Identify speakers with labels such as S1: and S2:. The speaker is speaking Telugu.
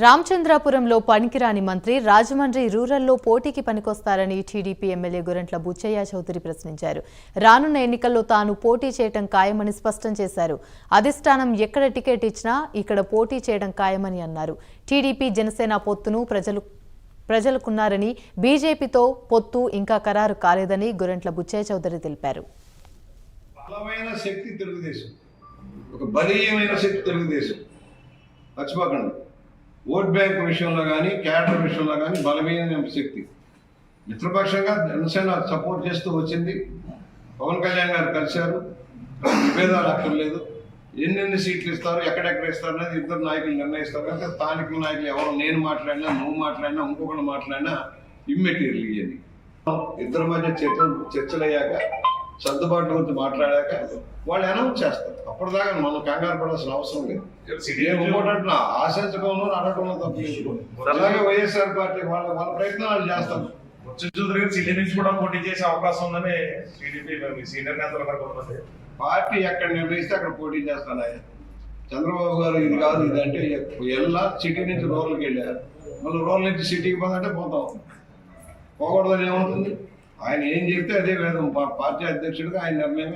S1: రామచంద్రాపురంలో పనికిరాని మంత్రి రాజమండ్రి రూరల్లో పోటీకి పనికొస్తారని టీడీపీ ఎమ్మెల్యే గొరంట్ల బుచ్చయ్య చౌదరి ప్రశ్నించారు. రానున్న ఎన్నికల్లో తాను పోటీ చేయడం ఖాయమని స్పష్టం చేశారు. అధిష్టానం ఎక్కడ టికెట్ ఇచ్చినా ఇక్కడ పోటీ చేయడం ఖాయమని అన్నారు. టీడీపీ జనసేన పొత్తును ప్రజలకున్నారని, బీజేపీతో పొత్తు ఇంకా ఖరారు కాలేదని గొరంట్ల బుచ్చయ్య చౌదరి తెలిపారు.
S2: బలమైన శక్తి తెలుగుదేశం, ఒక బలీయమైన శక్తి తెలుగుదేశం. మర్చిపోకండి, ఓట్ బ్యాంక్ విషయంలో కానీ క్యాడర్ విషయంలో కానీ బలమైన శక్తి. మిత్రపక్షంగా జనసేన సపోర్ట్ చేస్తూ వచ్చింది. పవన్ కళ్యాణ్ గారు కలిశారు, విభేదాలు అక్కర్లేదు. ఎన్నెన్ని సీట్లు ఇస్తారు, ఎక్కడెక్కడ ఇస్తారు అనేది ఇద్దరు నాయకులు నిర్ణయిస్తారు. కనుక స్థానిక నాయకులు ఎవరు, నేను మాట్లాడినా, నువ్వు మాట్లాడినా, ఇంకొకరు మాట్లాడినా ఇమ్మెటీరియల్ ఇవన్నీ. ఇద్దరి మధ్య చర్చలు అయ్యాక, సర్దుబాటు గురించి మాట్లాడాక వాళ్ళు అనౌన్స్ చేస్తారు. అప్పటిదాకా మనం కంగారు పడాల్సిన అవసరం లేదు. ఇంకోటంటున్నా, ఆశించడంలో అడగడంలో తప్పలేదు. అలాగే వైఎస్ఆర్ పార్టీ వాళ్ళ ప్రయత్నాలు చేస్తారు.
S3: సిటీ నుంచి కూడా పోటీ చేసే అవకాశం ఉందని టీడీపీ సీనియర్ నేతలు
S2: పార్టీ ఎక్కడ నిర్ణయిస్తే అక్కడ పోటీ చేస్తాను. ఆయన చంద్రబాబు గారు ఇది కాదు ఇది అంటే ఎలా సిటీ నుంచి రూరల్కి వెళ్ళారు, మళ్ళీ రూరల్ నుంచి సిటీకి పోదంటే పోతాం. పోకూడదని ఏమవుతుంది? ఆయన ఏం చెప్తే అదే వేదం. పార్టీ అధ్యక్షుడిగా ఆయన నిర్ణయం